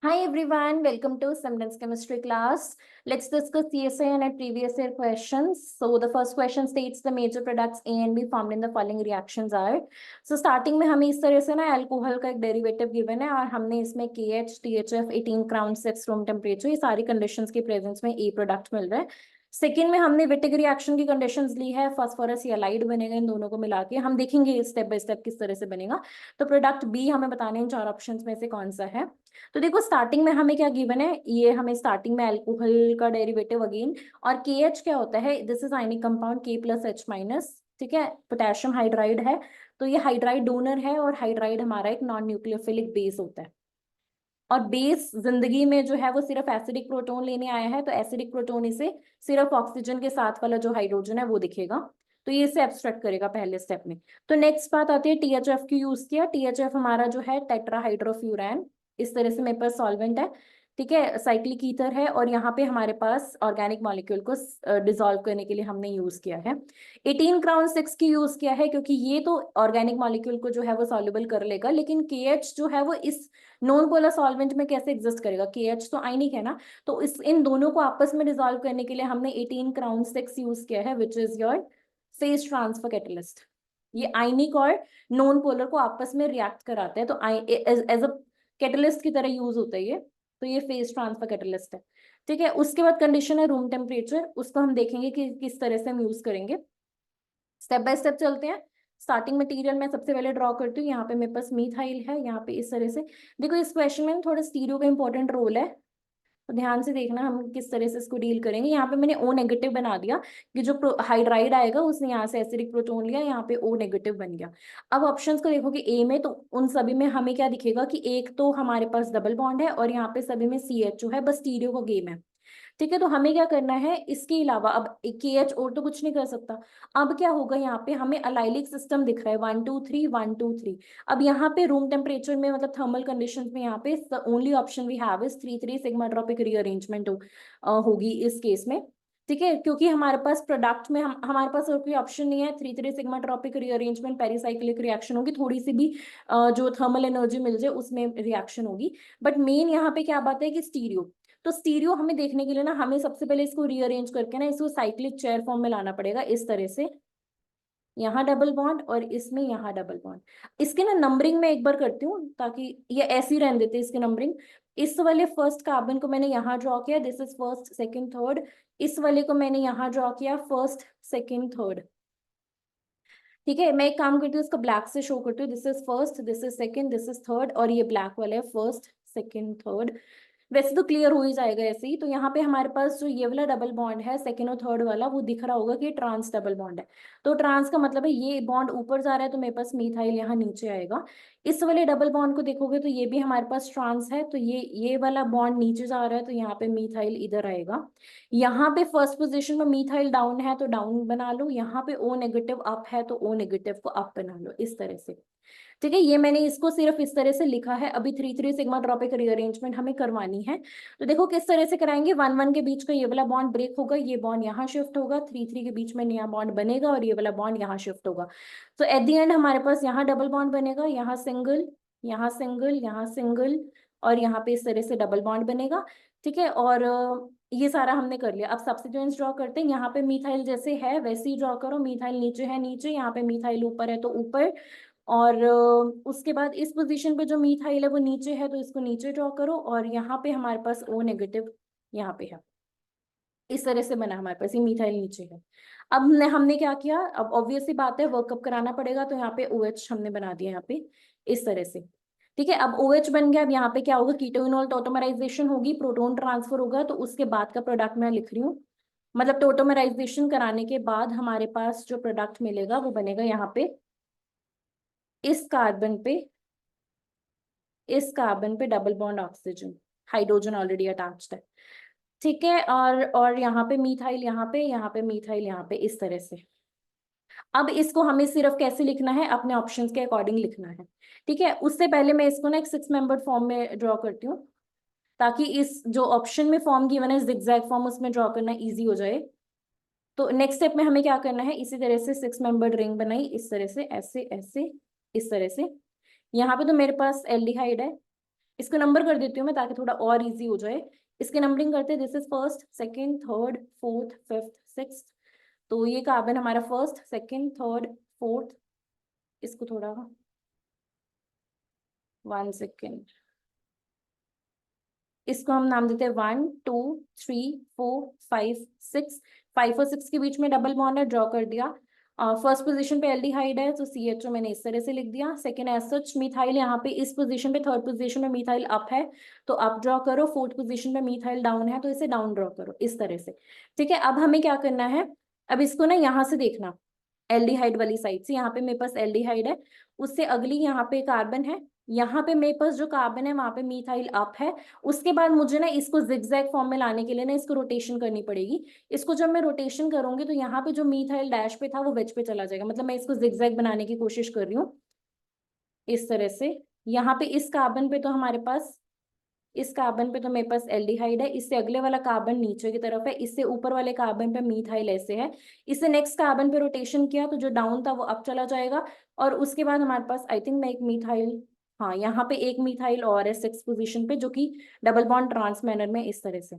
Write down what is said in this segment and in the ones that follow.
Hi everyone, welcome to Semblance Chemistry class. Let's discuss CSA and at previous year questions. So the first question states the major products A and B formed in the following reactions are. So starting में हमें इस तरह से ना alcohol का एक derivative given है और हमने इसमें KH, THF, 18 crown 6 room temperature ये सारी कंडीशंस के प्रेजेंस में A प्रोडक्ट मिल रहा है। सेकेंड में हमने विटिक रिएक्शन की कंडीशंस ली है, फास्फोरस हैलाइड बनेगा इन दोनों को मिला के। हम देखेंगे स्टेप बाय स्टेप किस तरह से बनेगा। तो प्रोडक्ट बी हमें बताने इन चार ऑप्शंस में से कौन सा है। तो देखो स्टार्टिंग में हमें क्या गिवन है, ये हमें स्टार्टिंग में अल्कोहल का डेरिवेटिव अगेन और के एच क्या होता है, दिस इज आयनिक कंपाउंड के प्लस एच माइनस, ठीक है, पोटेशियम हाइड्राइड है। तो ये हाइड्राइड डोनर है और हाइड्राइड हमारा एक नॉन न्यूक्लियोफिलिक बेस होता है। और बेस जिंदगी में जो है वो सिर्फ एसिडिक प्रोटोन लेने आया है, तो एसिडिक प्रोटोन इसे सिर्फ ऑक्सीजन के साथ वाला जो हाइड्रोजन है वो दिखेगा, तो ये इसे एब्स्ट्रैक्ट करेगा पहले स्टेप में। तो नेक्स्ट बात आती है टीएचएफ की यूज किया। टीएचएफ हमारा जो है टेट्राहाइड्रोफ्यूरैन, इस तरह से मेरे पास सॉल्वेंट है, ठीक है, साइक्लिक ईथर है और यहाँ पे हमारे पास ऑर्गेनिक मॉलिक्यूल को डिसॉल्व करने के लिए हमने यूज किया है 18 क्राउन 6 की यूज किया है, क्योंकि ये तो ऑर्गेनिक मॉलिक्यूल को जो है वो सॉल्युबल कर लेगा, लेकिन केएच जो है वो इस नॉन पोलर सॉल्वेंट में कैसे एग्जिस्ट करेगा, केएच तो आयनिक है ना, तो इस इन दोनों को आपस में डिसॉल्व करने के लिए हमने 18 क्राउन 6 यूज किया है, which is your phase transfer catalyst. ये आयनिक और नॉन पोलर को आपस में रिएक्ट कराते हैं, तो एज अ कैटलिस्ट की तरह यूज होता है ये, तो ये फेज ट्रांसफर कैटलिस्ट है, ठीक है। उसके बाद कंडीशन है रूम टेम्परेचर, उसको हम देखेंगे कि किस तरह से हम यूज करेंगे। स्टेप बाय स्टेप चलते हैं। स्टार्टिंग मटेरियल मैं सबसे पहले ड्रॉ करती हूँ, यहाँ पे मेरे पास मीथाइल है, यहाँ पे इस तरह से। देखो इस क्वेश्चन में थोड़ा स्टीरियो का इंपॉर्टेंट रोल है, तो ध्यान से देखना हम किस तरह से इसको डील करेंगे। यहाँ पे मैंने ओ नेगेटिव बना दिया कि जो हाइड्राइड आएगा उसने यहाँ से एसिडिक प्रोटोन लिया, यहाँ पे ओ नेगेटिव बन गया। अब ऑप्शंस को देखो कि ए में तो उन सभी में हमें क्या दिखेगा कि एक तो हमारे पास डबल बॉन्ड है और यहाँ पे सभी में सी एच जो है, बस स्टीरियो का गेम है, ठीक है। तो हमें क्या करना है इसके अलावा, अब के एच और तो कुछ नहीं कर सकता। अब क्या होगा, यहाँ पे हमें अलाइलिक सिस्टम दिख रहा है 1 2 3 1 2 3। अब यहाँ पे रूम टेम्परेचर में मतलब थर्मल कंडीशंस में यहाँ पे only option we have is 3 3 sigmatropic rearrangement होगी इस केस में, ठीक है, क्योंकि हमारे पास प्रोडक्ट में हमारे पास और कोई ऑप्शन नहीं है। 3 3 sigmatropic rearrangement pericyclic reaction होगी, थोड़ी सी भी जो थर्मल एनर्जी मिल जाए उसमें रिएक्शन होगी। बट मेन यहाँ पे क्या बात है कि स्टीरियो, तो स्टीरियो हमें देखने के लिए ना हमें सबसे पहले इसको रीअरेंज करके ना इसको साइक्लिक चेयर फॉर्म में लाना पड़ेगा, इस तरह से। यहाँ डबल बॉन्ड और इसमें यहाँ डबल बॉन्ड। इसके ना नंबरिंग में एक बार करती हूँ ताकि ये ऐसे ही रहने देते इसके नंबरिंग। इस वाले फर्स्ट कार्बन को मैंने यहाँ ड्रॉ किया, this is first second third. इस वाले को मैंने यहाँ ड्रॉ किया, फर्स्ट सेकंड थर्ड, ठीक है। मैं एक काम करती हूँ इसको ब्लैक से शो करती हूँ, this is first, this is second, this is third, और ये ब्लैक वाला है फर्स्ट सेकंड थर्ड। वैसे तो क्लियर हो ही जाएगा ऐसे ही। तो यहाँ पे हमारे पास जो ये वाला डबल बॉन्ड है सेकंड और थर्ड वाला, वो दिख रहा होगा कि ट्रांस डबल बॉन्ड है। तो ट्रांस का मतलब है ये बॉन्ड ऊपर जा रहा है, तो मेरे पास मीथाइल यहाँ नीचे आएगा। इस वाले डबल बॉन्ड को देखोगे तो ये भी हमारे पास ट्रांस है, तो ये वाला बॉन्ड नीचे जा रहा है, तो यहाँ पे मीथाइल इधर आएगा। यहाँ पे फर्स्ट पोजीशन में मीथाइल डाउन है तो डाउन बना लो, यहाँ पे ओ नेगेटिव अप है तो ओ नेगेटिव को अप बना लो, इस तरह से, ठीक है। ये मैंने इसको सिर्फ इस तरह से लिखा है। अभी 3 3 सिग्मा ट्रॉपिक रीअरेंजमेंट हमें करवानी है, तो देखो किस तरह से कराएंगे। 1 1 के बीच का ये वाला बॉन्ड ब्रेक होगा, ये बॉन्ड यहाँ शिफ्ट होगा, 3 3 के बीच में नया बॉन्ड बनेगा और ये वाला बॉन्ड यहाँ शिफ्ट होगा। तो एट द एंड हमारे पास यहाँ डबल बॉन्ड बनेगा, यहाँ सिंगल, यहाँ सिंगल, यहाँ सिंगल, और यहाँ पे इस तरह से डबल बॉन्ड बनेगा, ठीक है। और ये सारा हमने कर लिया। अब सब्स्टिट्यूएंट्स ड्रॉ करते हैं। यहाँ पे मीथाइल जैसे है वैसे ही ड्रॉ करो, मीथाइल नीचे है नीचे, यहाँ पे मीथाइल ऊपर है तो ऊपर, और उसके बाद इस पोजीशन पे जो मीथाइल है वो नीचे है तो इसको नीचे ड्रॉ करो, और यहाँ पे हमारे पास ओ नेगेटिव यहाँ पे है, इस तरह से बना हमारे पास, ये मीथाइल नीचे है। अब हमने क्या किया, अब ऑब्वियस सी बात है वर्कअप कराना पड़ेगा, तो यहाँ पे OH हमने बना दिया यहाँ पे इस तरह से, ठीक है। अब OH बन गया। अब यहाँ पे क्या होगा, कीटोइनॉल टोटोमराइजेशन होगी, प्रोटॉन ट्रांसफर होगा, तो उसके बाद का प्रोडक्ट मैं लिख रही हूँ। मतलब टोटोमराइजेशन कराने के बाद हमारे पास जो प्रोडक्ट मिलेगा वो बनेगा यहाँ पे, इस कार्बन पे, इस कार्बन पे double bond oxygen, hydrogen already attached है, ठीक है। और यहाँ पे मीथाइल, यहाँ पे मीथाइल, यहाँ पे, इस तरह से। अब इसको हमें सिर्फ कैसे लिखना है, अपने ऑप्शंस के अकॉर्डिंग लिखना है, ठीक है। उससे पहले मैं इसको ना एक 6 मेंबर फॉर्म में ड्रॉ करती हूँ, ताकि इस जो ऑप्शन में फॉर्म गिवन है जिगजैग फॉर्म, उसमें ड्रॉ करना इजी हो जाए। तो नेक्स्ट स्टेप में हमें क्या करना है, इसी तरह से 6 मेंबर्ड रिंग बनाई, इस तरह से, ऐसे ऐसे, इस तरह से। यहाँ पे तो मेरे पास एल्डिहाइड है, इसको नंबर कर देती हूँ मैं ताकि थोड़ा और इजी हो जाए। इसके नंबरिंग करते हैं, this is first, second, third, fourth, fifth, sixth. तो ये कार्बन हमारा फर्स्ट, सेकंड, थर्ड, फोर्थ। इसको थोड़ा 1 सेकेंड, इसको हम नाम देते हैं 1 2 3 4 5 6। 5 और 6 के बीच में डबल बॉन्ड है, ड्रॉ कर दिया। फर्स्ट पोजीशन पे एल्डिहाइड है तो CHO मैंने इस तरह से लिख दिया। सेकेंड एज सच मिथाइल यहाँ पे इस पोजीशन पे, थर्ड पोजीशन में मिथाइल अप है तो अप ड्रॉ करो। फोर्थ पोजीशन पे मिथाइल डाउन है तो इसे डाउन ड्रॉ करो इस तरह से। ठीक है, अब हमें क्या करना है, अब इसको ना यहाँ से देखना, एल्डिहाइड वाली साइड से। यहाँ पे मेरे पास एल्डिहाइड है, उससे अगली यहाँ पे कार्बन है, यहाँ पे मेरे पास जो कार्बन है वहां पे मिथाइल अप है। उसके बाद मुझे ना इसको जिगजैग फॉर्म में लाने के लिए ना इसको रोटेशन करनी पड़ेगी। इसको जब मैं रोटेशन करूंगी तो यहाँ पे जो मिथाइल डैश पे था वो वेज पे चला जाएगा, मतलब मैं इसको जिगजैग बनाने की कोशिश कर रही हूँ इस तरह से। यहाँ पे इस कार्बन पे तो हमारे पास, इस कार्बन पे तो मेरे पास एल्डिहाइड है, इससे अगले वाला कार्बन नीचे की तरफ है, इससे ऊपर वाले कार्बन पे मिथाइल ऐसे है। इससे नेक्स्ट कार्बन पे रोटेशन किया तो जो डाउन था वो अप चला जाएगा। और उसके बाद हमारे पास आई थिंक मैं एक मिथाइल, हाँ यहाँ पे एक मिथाइल और है 6 पोजीशन पे, जो कि डबल बॉन्ड ट्रांस मैनर में इस तरह से।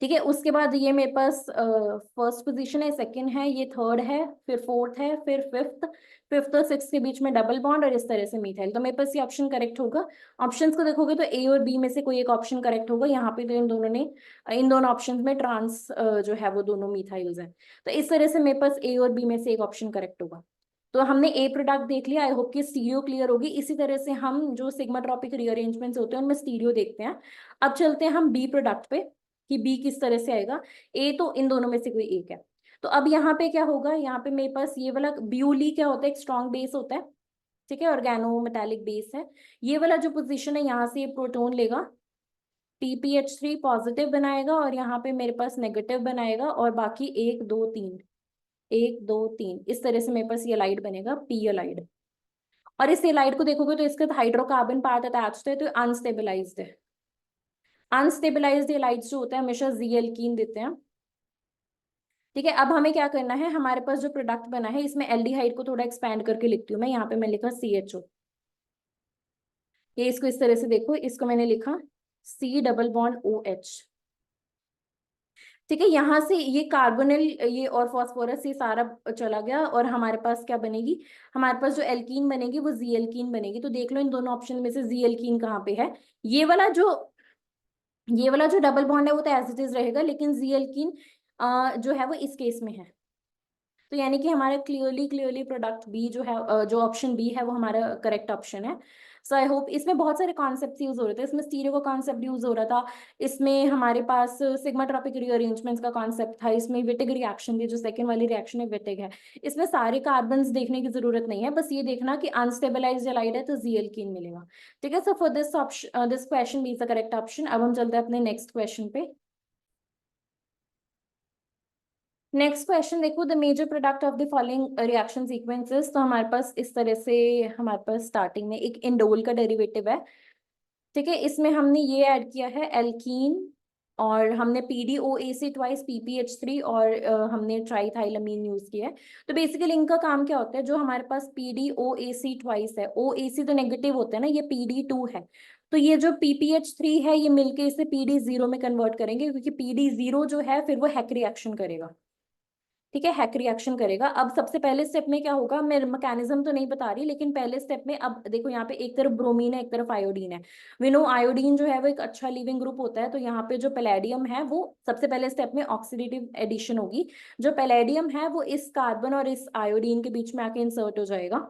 ठीक है, उसके बाद ये मेरे पास फर्स्ट पोजीशन है, सेकंड है, ये थर्ड है, फिर फोर्थ है, फिर फिफ्थ। फिफ्थ और सिक्स के बीच में डबल बॉन्ड और इस तरह से मिथाइल, तो मेरे पास ये ऑप्शन करेक्ट होगा। ऑप्शंस को देखोगे तो ए और बी में से कोई एक ऑप्शन करेक्ट होगा। यहाँ पे तो इन दोनों ने, इन दोनों ऑप्शन में ट्रांस जो है वो दोनों मिथाइल्स हैं, तो इस तरह से मेरे पास ए और बी में से एक ऑप्शन करेक्ट होगा। तो हमने ए प्रोडक्ट देख लिया, आई होप कि स्टीरियो क्लियर होगी। इसी तरह से हम जो सिग्माट्रोपिक रीअरेंजमेंट्स होते हैं उनमें स्टीरियो देखते हैं। अब चलते हैं हम बी प्रोडक्ट पे कि बी किस तरह से आएगा। ए तो इन दोनों में से कोई एक है। तो अब यहाँ पे क्या होगा, यहाँ पे मेरे पास ये वाला ब्यूली क्या होता है, एक स्ट्रॉन्ग बेस होता है। ठीक है, ऑर्गेनो मेटालिक बेस है। ये वाला जो पोजीशन है यहाँ से ये प्रोटोन लेगा, PPH3 पॉजिटिव बनाएगा और यहाँ पे मेरे पास नेगेटिव बनाएगा, और बाकी 1 2 3, 1 2 3 इस तरह से मेरे पास ये लाइट बनेगा, पी लाइट। और इस लाइट को देखोगे तो इसका हाइड्रोकार्बन पार्ट अटैच्ड है तो अनस्टेबलाइज्ड है। अनस्टेबलाइज्ड लाइट्स जो होता है हमेशा जी एल्कीन देते हैं। ठीक है, अब हमें क्या करना है, हमारे पास जो प्रोडक्ट बना है इसमें एल्डिहाइड को थोड़ा एक्सपैंड करके लिखती हूँ मैं। यहाँ पे मैं लिखा CHO, ये इसको इस तरह से देखो, इसको मैंने लिखा C डबल बॉन्ड OH। ठीक है, यहाँ से ये कार्बोनिल ये और फॉस्फोरस ये सारा चला गया और हमारे पास क्या बनेगी, हमारे पास जो एल्कीन बनेगी वो जी एल्कीन बनेगी। तो देख लो इन दोनों ऑप्शन में से जी एल्कीन कहाँ पे है। ये वाला जो, ये वाला जो डबल बॉन्ड है वो तो एज इट इज रहेगा, लेकिन जी एल्कीन जो है वो इस केस में है। तो यानी कि हमारा क्लियरली क्लियरली प्रोडक्ट बी जो है, जो ऑप्शन बी है वो हमारा करेक्ट ऑप्शन है। सो आई होप, इसमें बहुत सारे कॉन्सेप्ट यूज हो रहे थे, इसमें स्टीरियो का कॉन्सेप्ट यूज हो रहा था, इसमें हमारे पास सिग्माट्रोपिक रीअरेंजमेंट्स का कॉन्सेप्ट था, इसमें विटिग रिएक्शन थी, जो सेकंड वाली रिएक्शन है विटिग है। इसमें सारे कार्बन्स देखने की जरूरत नहीं है, बस ये देखना कि अनस्टेबलाइज्ड हैलाइड है तो जी एल्कीन मिलेगा। ठीक है, so for this option, this question B is the correct option. अब हम चलते हैं अपने नेक्स्ट क्वेश्चन पे। नेक्स्ट क्वेश्चन देखो, the major product of the following reaction sequences. तो हमारे पास इस तरह से, हमारे पास स्टार्टिंग में एक इंडोल का डेरिवेटिव है। ठीक है, इसमें हमने ये ऐड किया है एल्कीन, और हमने PDOAC ट्वाइस PPH3 और हमने ट्राइथाइलामीन यूज किया है। तो बेसिकली इनका काम क्या होता है, जो हमारे पास PDOAC ट्वाइस है, OAC तो नेगेटिव होता है ना, ये PD2 है, तो ये जो PPH3 है ये मिलके इसे PD0 में कन्वर्ट करेंगे, क्योंकि PD0 जो है फिर वो हैक रिएक्शन करेगा। ठीक है, हैक रिएक्शन करेगा। अब सबसे पहले स्टेप में क्या होगा, मैं मैकेनिज्म तो नहीं बता रही, लेकिन पहले स्टेप में अब देखो यहाँ पे एक तरफ ब्रोमीन है एक तरफ आयोडीन है। वी नो आयोडीन जो है वो एक अच्छा लिविंग ग्रुप होता है, तो यहाँ पे जो पैलेडियम है वो सबसे पहले स्टेप में ऑक्सीडेटिव एडिशन होगी। जो पैलेडियम है वो इस कार्बन और इस आयोडीन के बीच में आके इंसर्ट हो जाएगा।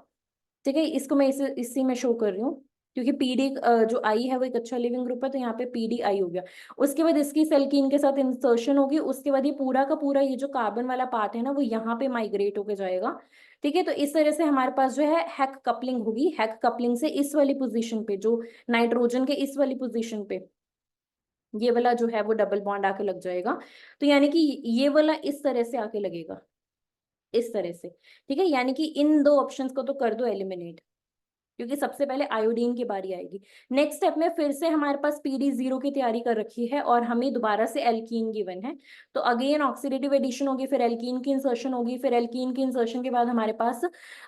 ठीक है, इसको मैं इसी में शो कर रही हूँ, क्योंकि पीडी जो आई है वो एक अच्छा लिविंग ग्रुप है, तो यहाँ पे PDI हो गया। उसके बाद इसकी सेल्कीन के साथ इंसर्शन होगी, उसके बाद ये पूरा का पूरा ये जो कार्बन वाला पार्ट है ना वो यहाँ पे माइग्रेट होके जाएगा। ठीक है, तो इस तरह से हमारे पास जो है हैक कपलिंग होगी। हैक कपलिंग से इस वाली पोजीशन पे, जो नाइट्रोजन के इस वाली पोजीशन पे ये वाला जो है वो डबल बॉन्ड आके लग जाएगा। तो यानी कि ये वाला इस तरह से आके लगेगा, इस तरह से। ठीक है, यानी कि इन दो ऑप्शंस को तो कर दो एलिमिनेट। क्योंकि सबसे पहले आयोडीन की बारी आएगी। नेक्स्ट स्टेप में फिर से हमारे पास PD0 की तैयारी कर रखी है और हमें दोबारा से एल्कीन गिवन है, तो अगेन ऑक्सीडेटिव एडिशन होगी, फिर एल्कीन की इंसर्शन होगी, फिर एल्कीन की इंसर्शन के बाद हमारे पास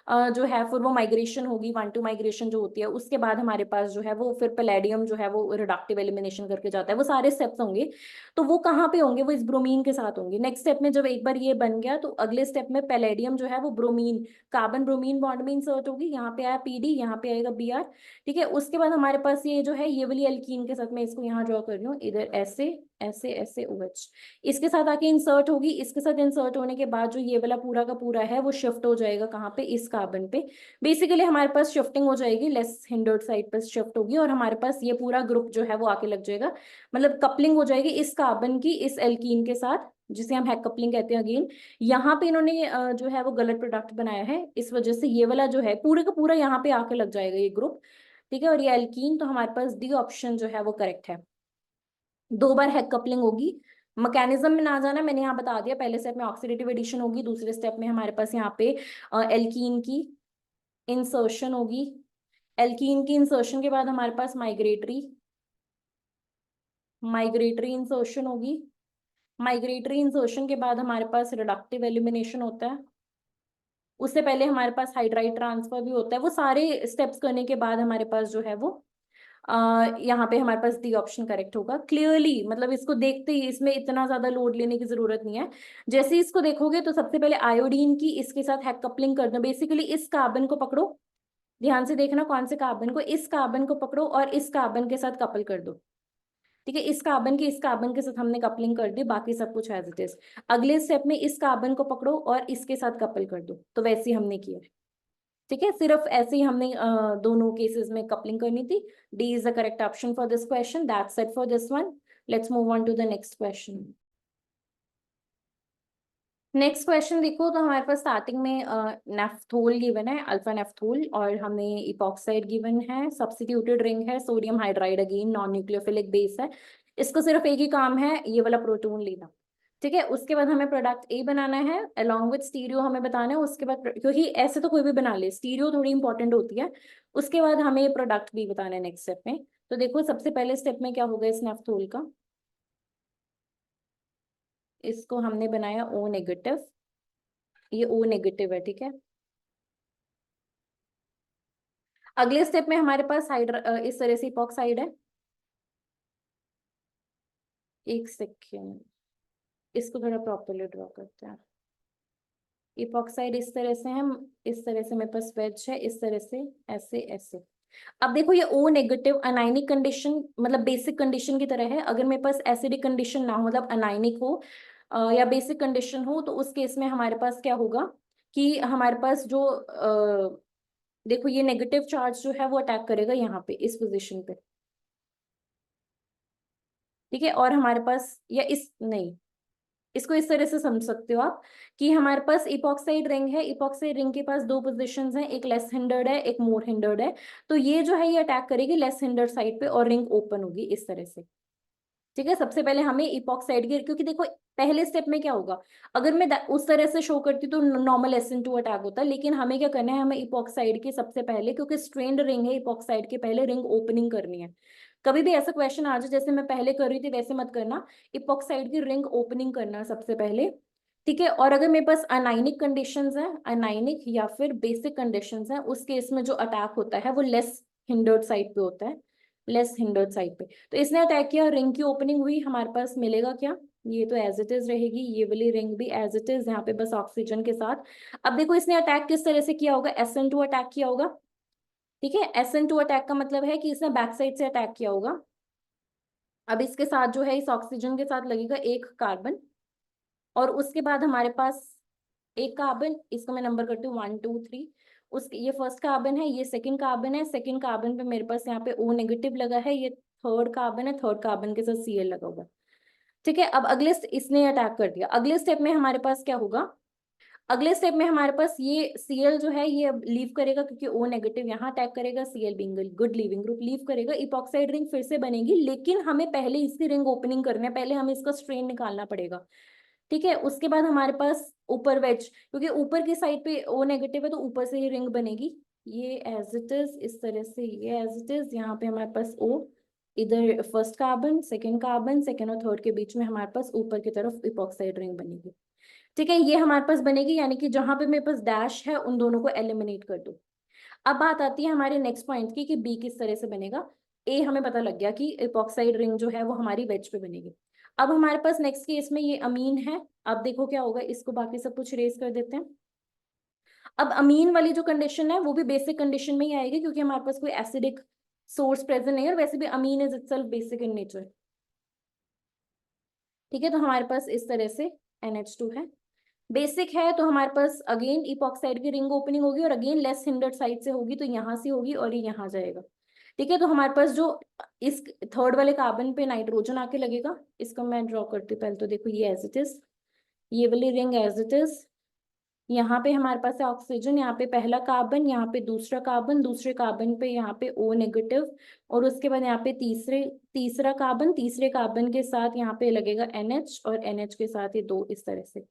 जो है फिर वो माइग्रेशन होगी, 1-2 माइग्रेशन जो होती है, उसके बाद हमारे पास जो है वो फिर पैलेडियम जो है वो रिडक्टिव एलिमिनेशन करके जाता है। वो सारे स्टेप्स होंगे, तो वो कहाँ पे होंगे, वो इस ब्रोमीन के साथ होंगे। नेक्स्ट स्टेप में जब एक बार ये बन गया तो अगले स्टेप में पैलेडियम जो है वो ब्रोमीन, कार्बन ब्रोमीन बॉन्ड में इंसर्ट होगी, यहाँ पे आया PD, यहाँ पे आएगा Br। ठीक है, उसके बाद हमारे पास ये जो है ये वाली एल्कीन के साथ, मैं इसको यहाँ ड्रॉ कर रही हूँ, इधर ऐसे ऐसे ऐसे OH इसके साथ आके इंसर्ट होगी। इसके साथ इंसर्ट होने के बाद जो ये वाला पूरा का पूरा है वो शिफ्ट हो जाएगा कहाँ पे, इस कार्बन पे। बेसिकली हमारे पास शिफ्टिंग हो जाएगी, लेस हिंडर्ड साइड पर शिफ्ट होगी और हमारे पास ये पूरा ग्रुप जो है वो आके लग जाएगा, मतलब कपलिंग हो जाएगी इस कार्बन की इस एल्कीन के साथ, जिसे हम हैक कपलिंग कहते हैं। अगेन यहाँ पे इन्होंने जो है वो गलत प्रोडक्ट बनाया है, इस वजह से ये वाला जो है पूरे का पूरा यहाँ पे आके लग जाएगा ये ग्रुप। ठीक है, और ये एल्कीन, तो हमारे पास डी ऑप्शन जो है वो करेक्ट है। 2 बार हैक कपलिंग होगी। मैकेनिज्म में ना जाना, मैंने यहाँ बता दिया, पहले स्टेप में ऑक्सीडेटिव एडिशन होगी, दूसरे स्टेप में हमारे पास यहाँ पे एल्कीन की इंसर्शन होगी। एल्कीन की इंसर्शन के बाद हमारे पास माइग्रेटरी माइग्रेटरी इंसर्शन होगी। माइग्रेटरी इंसर्शन के बाद हमारे पास रिडक्टिव एलिमिनेशन होता है। उससे पहले हमारे पास हाइड्राइड ट्रांसफर भी होता है। वो सारे स्टेप्स करने के बाद हमारे पास जो है वो यहाँ पे हमारे पास डी ऑप्शन करेक्ट होगा। क्लियरली मतलब इसको देखते ही इसमें इतना ज्यादा लोड लेने की जरूरत नहीं है। जैसे ही इसको देखोगे तो सबसे पहले आयोडीन की इसके साथ हैक कपलिंग कर दो। बेसिकली इस कार्बन को पकड़ो, ध्यान से देखना कौन से कार्बन को, इस कार्बन को पकड़ो और इस कार्बन के साथ कपल कर दो। ठीक है, इस कार्बन की इस कार्बन के साथ हमने कपलिंग कर दी, बाकी सब कुछ एज इट इज। अगले स्टेप में इस कार्बन को पकड़ो और इसके साथ कपल कर दो, तो वैसे ही हमने किया। ठीक है, सिर्फ ऐसे ही हमने दोनों केसेस में कपलिंग करनी थी। D is the correct option for this question. That's it for this one. Let's move on to the next question. Next question देखो, तो हमारे पास स्टार्टिंग में नेफ्थोल गिवन है, अल्फा नेफ्थोल, और हमें इपॉक्साइड गिवन है, सब्स्टिट्यूटेड रिंग है, sodium hydride, again non nucleophilic base है। इसको सिर्फ एक ही काम है, ये वाला प्रोटॉन लेना। ठीक है, उसके बाद हमें प्रोडक्ट ए बनाना है, अलोंग विद स्टीरियो हमें बताना है। उसके बाद क्योंकि ऐसे तो कोई भी बना ले, स्टीरियो थोड़ी इंपॉर्टेंट होती है। उसके बाद हमें प्रोडक्ट बी बताना है नेक्स्ट स्टेप में। तो देखो सबसे पहले स्टेप में क्या होगा इस नेफ्थोल का, इसको हमने बनाया O नेगेटिव, ये O नेगेटिव है। ठीक है, अगले स्टेप में हमारे पास हाइड्रा इस तरह से इपॉक्साइड है। एक सेकेंड, इसको थोड़ा प्रॉपरली ड्रॉ करते हैं। इपॉक्साइड इस तरह से है, इस तरह से मेरे पास वेज है, इस तरह से ऐसे ऐसे। अब देखो ये O नेगेटिव अनाइनिक कंडीशन, मतलब बेसिक कंडीशन की तरह है। अगर मेरे पास एसिडिक कंडीशन ना हो, मतलब अनाइनिक हो या बेसिक कंडीशन हो, तो उस केस में हमारे पास क्या होगा कि हमारे पास जो देखो ये नेगेटिव चार्ज जो है वो अटैक करेगा यहाँ पे इस पोजीशन पे। ठीक है, और हमारे पास या इस नहीं, इसको इस तरह से समझ सकते हो आप कि हमारे पास इपॉक्साइड रिंग है, इपॉक्साइड रिंग के पास 2 पोजीशंस हैं, एक लेस हिंडर्ड है एक मोर हिंडर्ड है। तो ये जो है ये अटैक करेगी लेस हिंडर्ड साइड पे और रिंग ओपन होगी इस तरह से। ठीक है, सबसे पहले हमें इपॉक्साइड की, क्योंकि देखो पहले स्टेप में क्या होगा, अगर मैं उस तरह से शो करती तो नॉर्मल SN2 अटैक होता, लेकिन हमें क्या करना है, हमें इपॉक्साइड की सबसे पहले, क्योंकि स्ट्रेन्ड रिंग है, इपॉक्साइड के पहले रिंग ओपनिंग करनी है। कभी भी ऐसा क्वेश्चन आ जाए जैसे मैं पहले कर रही थी वैसे मत करना, इपॉक्साइड की रिंग ओपनिंग करना सबसे पहले। ठीक है, और अगर मेरे पास अनाइनिक कंडीशंस है, अनाइनिक या फिर बेसिक कंडीशंस है, उस केस में जो अटैक होता है वो लेस हिंडर्ड साइड पे होता है, लेस हिंडर्ड साइड पे। तो इसने अटैक किया, रिंग की ओपनिंग हुई, हमारे पास मिलेगा क्या, ये तो एज इट इज रहेगी, ये वाली रिंग भी एज इट इज यहाँ पे बस ऑक्सीजन के साथ। अब देखो इसने अटैक किस तरह से किया होगा, SN2 अटैक किया होगा। ठीक है, SN2 अटैक का मतलब है कि इसने बैक साइड से अटैक किया होगा। अब इसके साथ जो है इस ऑक्सीजन के साथ लगेगा एक कार्बन, और उसके बाद हमारे पास एक कार्बन, इसको मैं नंबर करती हूँ 1 2 3। उसके ये फर्स्ट कार्बन है, ये सेकंड कार्बन है, सेकंड कार्बन पे मेरे पास यहाँ पे O नेगेटिव लगा है, ये थर्ड कार्बन है, थर्ड कार्बन के साथ Cl लगा हुआ है। ठीक है, अब अगले इसने अटैक कर दिया, अगले स्टेप में हमारे पास क्या होगा, अगले स्टेप में हमारे पास ये Cl जो है ये लीव करेगा, क्योंकि O नेगेटिव यहाँ अटैक करेगा, Cl Bing good leaving group leave करेगा, इपॉक्साइड रिंग फिर से बनेगी, लेकिन हमें पहले इसकी रिंग ओपनिंग करनी है, पहले हमें इसका स्ट्रेन निकालना पड़ेगा। ठीक है, उसके बाद हमारे पास ऊपर वेज, क्योंकि ऊपर की साइड पे O नेगेटिव है तो ऊपर से ही रिंग बनेगी, ये एज इट इज इस तरह से, ये एज इट इज, यहाँ पे हमारे पास O, इधर फर्स्ट कार्बन, सेकेंड और थर्ड के बीच में हमारे पास ऊपर की तरफ इपॉक्साइड रिंग बनेगी। ठीक है, ये हमारे पास बनेगी, यानी कि जहां पे मेरे पास डैश है उन दोनों को एलिमिनेट कर दो। अब बात आती है हमारे नेक्स्ट पॉइंट की कि बी किस तरह से बनेगा। ए हमें पता लग गया कि इपॉक्साइड रिंग जो है वो हमारी वेज पे बनेगी। अब हमारे पास नेक्स्ट केस में ये अमीन है। अब देखो क्या होगा, इसको बाकी सब कुछ रेज कर देते हैं। अब अमीन वाली जो कंडीशन है वो भी बेसिक कंडीशन में ही आएगी, क्योंकि हमारे पास कोई एसिडिक सोर्स प्रेजेंट नहीं है, और वैसे भी amine is itself basic in nature. ठीक है, तो हमारे पास इस तरह से NH2 है, बेसिक है, तो हमारे पास अगेन इपॉक्साइड की रिंग ओपनिंग होगी, और अगेन लेस हिंडर्ड साइड से होगी, तो यहाँ से होगी और ये यहाँ जाएगा। ठीक है, तो हमारे पास जो इस थर्ड वाले कार्बन पे नाइट्रोजन आके लगेगा, इसको मैं ड्रॉ करती हूँ पहले। तो देखो ये एज इट इज, ये वाली रिंग एज इट इज, यहाँ पे हमारे पास है ऑक्सीजन, यहाँ पे पहला कार्बन, यहाँ पे दूसरा कार्बन, दूसरे कार्बन पे यहाँ पे O नेगेटिव, और उसके बाद यहाँ पे तीसरा कार्बन, तीसरे कार्बन के साथ यहाँ पे लगेगा NH, और NH के साथ ये 2 इस तरह से।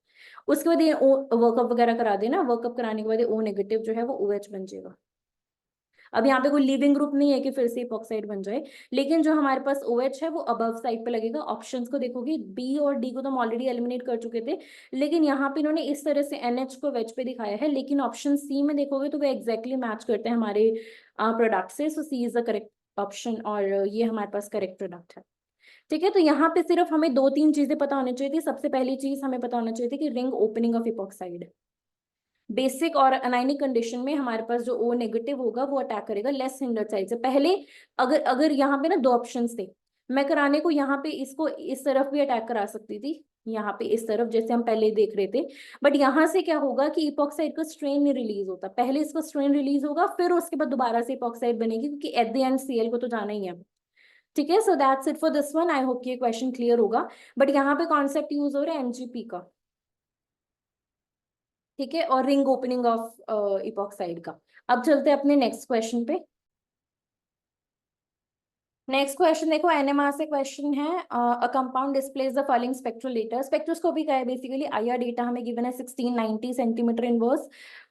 उसके बाद ये वर्कअप वगैरह करा देना, वर्कअप कराने के बाद ये O नेगेटिव जो है वो OH बन जाएगा। अब यहाँ पे कोई लिविंग ग्रुप नहीं है कि फिर से इपॉक्साइड बन जाए, लेकिन जो हमारे पास OH है वो अबव साइड पे लगेगा। ऑप्शंस को देखोगे, बी और डी को तो हम ऑलरेडी एलिमिनेट कर चुके थे, लेकिन यहाँ पे इन्होंने इस तरह से NH को वेज पे दिखाया है, लेकिन ऑप्शन सी में देखोगे तो वो एग्जैक्टली मैच करते हैं हमारे प्रोडक्ट से। सो सी इज द करेक्ट ऑप्शन, और ये हमारे पास करेक्ट प्रोडक्ट है। ठीक है, तो यहाँ पे सिर्फ हमें 2-3 चीजें पता होनी चाहिए थी। सबसे पहली चीज हमें पता होना चाहिए थी कि ring opening of epoxide, basic और अनायनिक कंडीशन में हमारे पास जो O नेगेटिव होगा वो अटैक करेगा लेस हिंडर्ड साइड से। पहले अगर अगर यहाँ पे ना 2 ऑप्शंस थे, मैं कराने को यहाँ पे इसको इस तरफ भी अटैक करा सकती थी, यहाँ पे इस तरफ जैसे हम पहले देख रहे थे, बट यहाँ से क्या होगा कि इपॉक्साइड का स्ट्रेन नहीं रिलीज होता, पहले इसका स्ट्रेन रिलीज होगा, फिर उसके बाद दोबारा से इपॉक्साइड बनेगी, क्योंकि एट द एंड Cl को तो जाना ही है। ठीक है, so that's it for this one. I hope ये क्वेश्चन क्लियर होगा, बट यहाँ पे कॉन्सेप्ट यूज हो रहा है MgP का। ठीक है, और रिंग ओपनिंग ऑफ इपॉक्साइड का। अब चलते हैं अपने नेक्स्ट क्वेश्चन पे। नेक्स्ट क्वेश्चन देखो, NMR से क्वेश्चन है, a compound displays the following spectral data. Spectroscopy का है बेसिकली। IR डेटा हमें गिवन है 1690 centimetre inverse,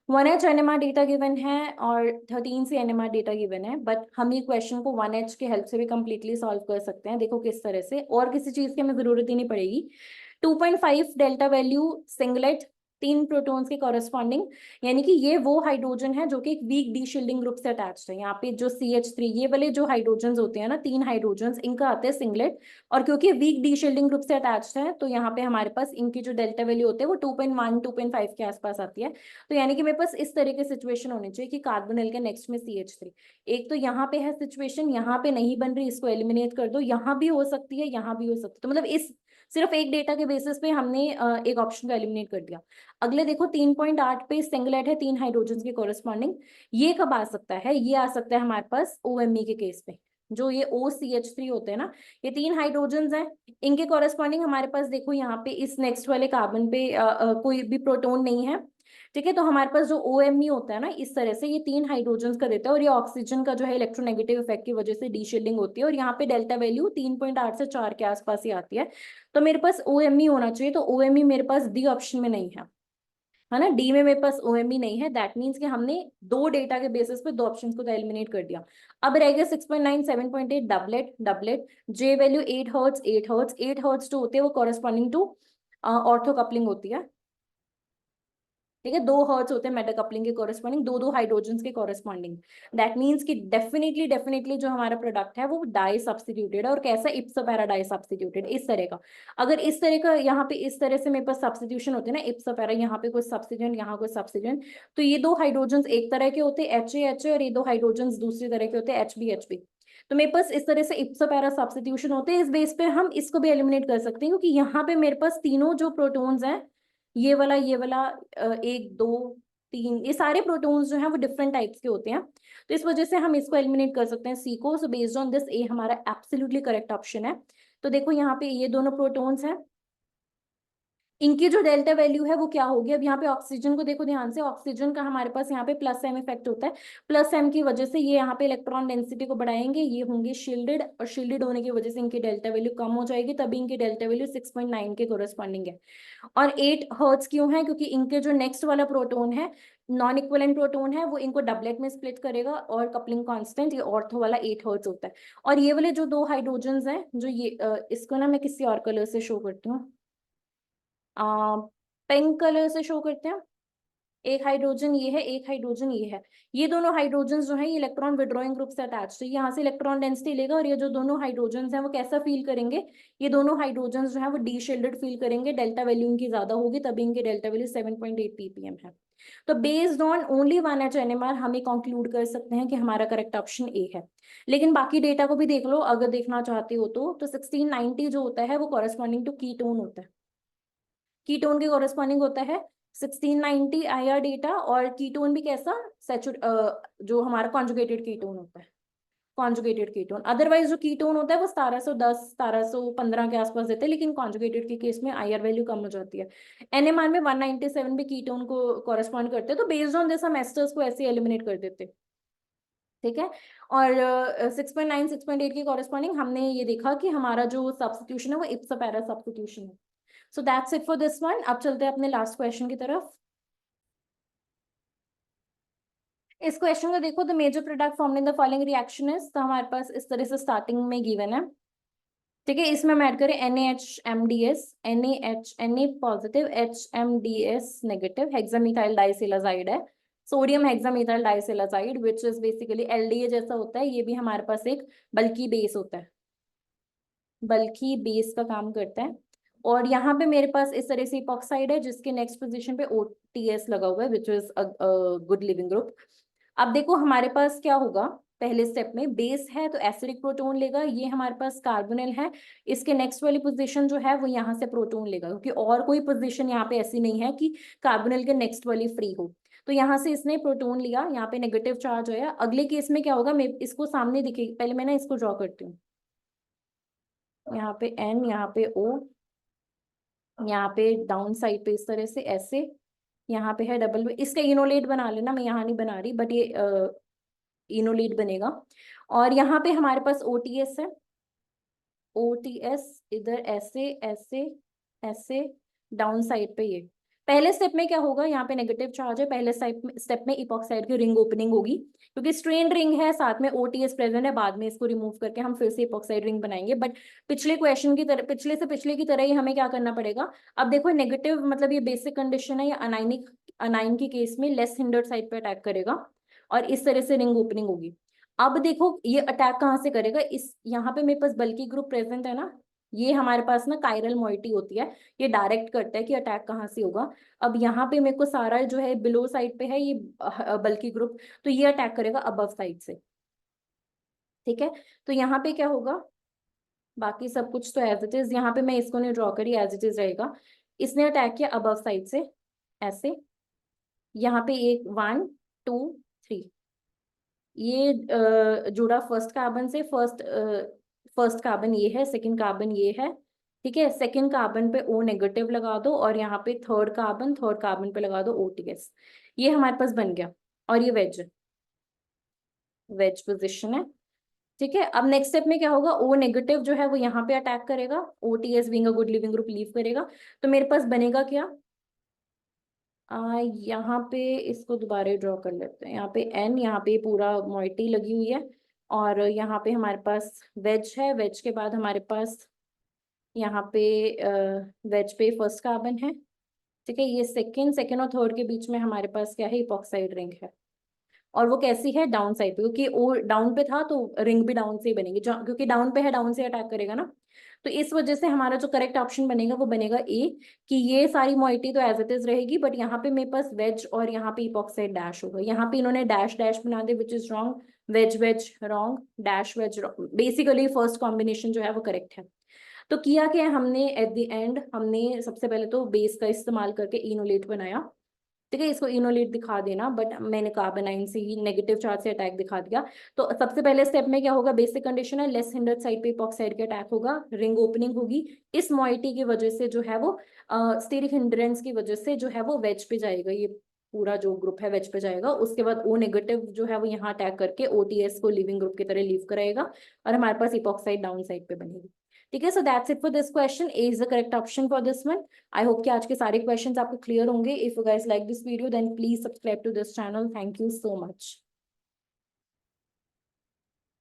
1H NMR data given है, और 13 से NMR डेटा गिवन है, बट हम ये क्वेश्चन को 1H की हेल्प से भी कंप्लीटली सॉल्व कर सकते हैं। देखो किस तरह से, और किसी चीज की हमें जरूरत ही नहीं पड़ेगी। 2.5 डेल्टा वैल्यू सिंगलेट, 3 प्रोटॉन्स के कॉरेस्पॉन्डिंग, यानी कि ये वो हाइड्रोजन है जो कि एक वीक डी शील्डिंग ग्रुप से अटैच्ड है। यहाँ पे जो CH3, ये वाले जो हाइड्रोजन होते हैं ना, 3 हाइड्रोजन, इनका आते हैं सिंगलेट, और क्योंकि वीक डी शील्डिंग ग्रुप से अटैच्ड है, तो यहाँ पे हमारे पास इनकी जो डेल्टा वैल्यू होते हैं वो 2.1 2.5 के आसपास आती है। तो यानी कि मेरे पास इस तरह की सिचुएशन होनी चाहिए कि कार्बोनिल के नेक्स्ट में CH3। एक तो यहाँ पे है सिचुएशन, यहाँ पे नहीं बन रही, इसको एलिमिनेट कर दो, यहाँ भी हो सकती है, यहाँ भी हो सकती है, तो मतलब इस सिर्फ एक डेटा के बेसिस पे हमने एक ऑप्शन को एलिमिनेट कर दिया। अगले देखो 3.8 पे सिंगलेट है 3 हाइड्रोजन के कॉरेस्पॉन्डिंग, ये कब आ सकता है, ये आ सकता है हमारे पास OMe के केस पे। जो ये OCH3 होते हैं ना, ये 3 हाइड्रोजन हैं, इनके कॉरेस्पॉन्डिंग हमारे पास देखो यहाँ पे इस नेक्स्ट वाले कार्बन पे कोई भी प्रोटोन नहीं है। ठीक है, तो हमारे पास जो OMe होता है ना, इस तरह से ये 3 हाइड्रोजन का देता है, और ये ऑक्सीजन का जो है इलेक्ट्रोनेगेटिव इफेक्ट की वजह से डीशील्डिंग होती है, और यहाँ पे डेल्टा वैल्यू 3.8 से 4 के आसपास ही आती है। तो मेरे पास OMe होना चाहिए, तो OMe मेरे पास डी ऑप्शन में नहीं है ना, डी में मेरे पास OMe नहीं है। दैट मीन्स कि हमने 2 डेटा के बेसिस पे 2 ऑप्शंस को तो एलिमिनेट कर दिया। अब रह गया 6.9 7.8, डबलेट डबलेट, जे वैल्यू 8 हर्ट्ज 8 हर्ट्ज 8 हर्ट्ज जो होते हैं वो कॉरेस्पॉन्डिंग टू ऑर्थो कपलिंग होती है। ठीक है, 2 हर्ट्ज होते हैं मेटा कपलिंग के कॉरेस्पॉन्डिंग, 2 हाइड्रोजन के कॉरेस्पॉन्डिंग। दैट मीन्स कि डेफिनेटली डेफिनेटली जो हमारा प्रोडक्ट है वो डाई सब्स्टिट्यूटेड है, और कैसा, इप्सो पैरा डाई सब्स्टिट्यूटेड, इस तरह का। अगर इस तरह का यहाँ पे इस तरह से मेरे पास सब्स्टिट्यूशन होते हैं ना, इप्सो पैरा, यहाँ पे कोई सब्स्टिट्यूएंट, यहाँ कोई सब्स्टिट्यूएंट, तो ये 2 हाइड्रोजन एक तरह के होते हैं HA और ये 2 हाइड्रोजन दूसरी तरह के होते हैं HB। तो मेरे पास इस तरह से इप्सो पैरा सब्स्टिट्यूशन होते हैं। इस बेस पे हम इसको भी एलिमिनेट कर सकते हैं, क्योंकि यहाँ पे मेरे पास तीनों जो प्रोटोन्स हैं, ये वाला 1 2 3, ये सारे प्रोटॉन्स जो हैं वो डिफरेंट टाइप्स के होते हैं, तो इस वजह से हम इसको एलिमिनेट कर सकते हैं सी को। सो बेस्ड ऑन दिस ए हमारा एब्सोल्युटली करेक्ट ऑप्शन है। तो देखो यहाँ पे ये दोनों प्रोटॉन्स हैं, इनकी जो डेल्टा वैल्यू है वो क्या होगी। अब यहाँ पे ऑक्सीजन को देखो ध्यान से, ऑक्सीजन का हमारे पास यहाँ पे प्लस एम इफेक्ट होता है। प्लस एम की वजह से ये यहाँ पे इलेक्ट्रॉन डेंसिटी को बढ़ाएंगे, ये होंगे शील्डेड, और शील्डेड होने की वजह से इनकी डेल्टा वैल्यू कम हो जाएगी, तभी इनकी डेल्टा वैल्यू 6.9 के कोरस्पॉन्डिंग है। और 8 हर्ट्ज क्यों है, क्योंकि इनके जो नेक्स्ट वाला प्रोटोन है, नॉन इक्विवेलेंट प्रोटोन है, वो इनको डबलेट में स्प्लिट करेगा, और कपलिंग कांस्टेंट ये ऑर्थो वाला 8 हर्ट्ज होता है। और ये वाले जो दो हाइड्रोजन हैं, जो ये इसको ना मैं किसी और कलर से शो करती हूँ, पिंक कलर से शो करते हैं। एक हाइड्रोजन ये है, एक हाइड्रोजन ये है। ये दोनों हाइड्रोजन जो है ये इलेक्ट्रॉन विड्रॉइंग ग्रुप से अटैच, तो यहाँ से इलेक्ट्रॉन डेंसिटी लेगा, और ये जो दोनों हाइड्रोजन हैं वो कैसा फील करेंगे, ये दोनों हाइड्रोजन जो है वो डी शेल्डेड फील करेंगे, डेल्टा वैल्यू इनकी ज्यादा होगी, तभी इनकी डेल्टा वैल्यू 7.8 ppm है। तो based on only 1H NMR हम कंक्लूड कर सकते हैं कि हमारा करेक्ट ऑप्शन ए है। लेकिन बाकी डेटा को भी देख लो अगर देखना चाहते हो तो 1690 जो होता है वो कॉरेस्पॉन्डिंग टू कीटोन होता है। कीटोन के कॉरेस्पॉन्डिंग होता है 1690 IR डेटा, और कीटोन भी कैसा, जो हमारा कॉन्जुगेटेड कीटोन होता है, कॉन्जुगेटेड कीटोन। अदरवाइज जो कीटोन होता है वो 1710 1715 के आसपास देते हैं, लेकिन कॉन्जुगेटेड के केस में IR वैल्यू कम हो जाती है। NMR में 197 भी कीटोन को कॉरेस्पॉन्ड करते हैं, तो बेस्ड ऑन दिस हम एस्टर्स को ऐसे एलिमिनेट कर देते, ठीक है। और 6.9 6.8 की कॉरेस्पॉन्डिंग हमने ये देखा कि हमारा जो सब्स्टिट्यूशन है वो इप्सा पैरा सब्स्टिट्यूशन है। So that's it for this one. अब चलते हैं अपने लास्ट क्वेश्चन की तरफ। इस क्वेश्चन को देखो, the major product formed in the following reaction is, तो हमारे पास इस तरह से स्टार्टिंग में गिवन है, ठीक है। इसमें हम ऐड करें NaHMDS, Na positive, HMDS negative, hexamethyl disilazide है, sodium hexamethyl disilazide which is basically LDA जैसा होता है, ये भी हमारे पास एक बल्कि बेस होता है, बल्कि बेस का काम करता है। और यहाँ पे मेरे पास इस तरह से इपॉक्साइड है जिसके नेक्स्ट पोजीशन पे OTS लगा हुआ है which is good leaving group. अब देखो हमारे पास क्या होगा, पहले स्टेप में बेस है तो एसिडिक प्रोटोन लेगा, ये हमारे पास कार्बोनिल है, इसके नेक्स्ट वाली पोजीशन जो है वो यहाँ से प्रोटोन लेगा, क्योंकि और कोई पोजीशन यहाँ पे ऐसी नहीं है कि कार्बोनिल के नेक्स्ट वाली फ्री हो। तो यहाँ से इसने प्रोटोन लिया, यहाँ पे नेगेटिव चार्ज आया। अगले केस में क्या होगा, मैं इसको सामने दिखेगी, पहले मैं ना इसको ड्रॉ करती हूँ, यहाँ पे N, यहाँ पे O, यहाँ पे डाउन साइड पे इस तरह से ऐसे, यहाँ पे है डबल, इसका इनोलेट बना लेना, मैं यहाँ नहीं बना रही, बट ये इनोलेट बनेगा। और यहाँ पे हमारे पास OTS है, OTS इधर ऐसे ऐसे ऐसे डाउन साइड पे। ये पहले स्टेप में क्या होगा, यहाँ पे नेगेटिव चार्ज है, पहले स्टेप में इपॉक्साइड की रिंग ओपनिंग होगी, क्योंकि स्ट्रेन रिंग है, साथ में OTS प्रेजेंट है, बाद में इसको रिमूव करके हम फिर से इपॉक्साइड रिंग बनाएंगे। बट पिछले क्वेश्चन की तरह, पिछले से पिछले की तरह ही हमें क्या करना पड़ेगा। अब देखो नेगेटिव मतलब ये बेसिक कंडीशन है, या अनाइनिक, अनाइन की केस में लेस हिंडर्ड साइड पे अटैक करेगा, और इस तरह से रिंग ओपनिंग होगी। अब देखो ये अटैक कहाँ से करेगा, इस यहाँ पे मेरे पास बल्कि ग्रुप प्रेजेंट है ना, ये हमारे पास ना कायरल मोइटी होती है, ये डायरेक्ट करता है कि अटैक कहाँ से होगा। अब यहाँ पे मेरे को सारा जो है बिलो साइड पे है ये बल्कि ग्रुप, तो ये अटैक करेगा अबव साइड से, ठीक है। तो यहाँ पे क्या होगा, बाकी सब कुछ तो एज इट इज, यहाँ पे मैं इसको नहीं ड्रॉ करी, एज इट इज रहेगा। इसने अटैक किया अबव साइड से ऐसे, यहाँ पे एक 1 2 3, ये जुड़ा फर्स्ट कार्बन से, फर्स्ट कार्बन ये है, सेकंड कार्बन ये है, ठीक है। सेकंड कार्बन पे O नेगेटिव लगा दो, और यहाँ पे थर्ड कार्बन पे लगा दो OTS, ये हमारे पास बन गया। और ये वेज, वेज पोजिशन है, ठीक है। अब नेक्स्ट स्टेप में क्या होगा, O नेगेटिव जो है वो यहाँ पे अटैक करेगा, OTS being a good leaving group leave करेगा, तो मेरे पास बनेगा क्या, यहाँ पे इसको दोबारा ड्रॉ कर लेते हैं, यहाँ पे N, यहाँ पे पूरा मोइटी लगी हुई है, और यहाँ पे हमारे पास वेज है, वेज के बाद हमारे पास यहाँ पे वेज पे फर्स्ट कार्बन है, ठीक है। ये सेकेंड और थर्ड के बीच में हमारे पास क्या है, इपॉक्साइड रिंग है, और वो कैसी है, डाउन साइड पे, क्योंकि ओ डाउन पे था तो रिंग भी डाउन से ही बनेगी, क्योंकि डाउन पे है डाउन से अटैक करेगा ना। तो इस वजह से हमारा जो करेक्ट ऑप्शन बनेगा वो बनेगा ए, कि ये सारी मोइटी तो एज इट इज रहेगी, बट यहाँ पे मेरे पास वेज और यहाँ पे इपॉक्साइड डैश होगा, यहाँ पे इन्होंने डैश डैश बना दे which is wrong, wedge wedge wrong, dash wedge wrong, basically first combination जो है वो करेक्ट है। तो किया क्या हमने, एट द एंड हमने सबसे पहले तो बेस का इस्तेमाल करके इनोलेट बनाया, ठीक है, इसको इनोलेट दिखा देना, बट मैंने कार्बन आयन से ही नेगेटिव चार्ज से अटैक दिखा दिया। तो सबसे पहले स्टेप में क्या होगा, बेसिक कंडीशन है, लेस हिंडर्ड साइड पे इपॉक्साइड के अटैक होगा, रिंग ओपनिंग होगी, इस मॉइटी की वजह से जो है वो स्टेरिक हिंड्रेंस की वजह से जो है वो वेज पे जाएगा, ये पूरा जो ग्रुप है वेज पे जाएगा। उसके बाद ओ नेगेटिव जो है वो यहाँ अटैक करके ओटीएस को लिविंग ग्रुप की तरह लीव कराएगा और हमारे पास इपॉक्साइड डाउन साइड पे बनेगी। ठीक है, so that's it for this question, a is the correct option for this one. I hope कि आज के सारे क्वेश्चंस आपको क्लियर होंगे। If you guys like this video then please subscribe to this channel. Thank you so much.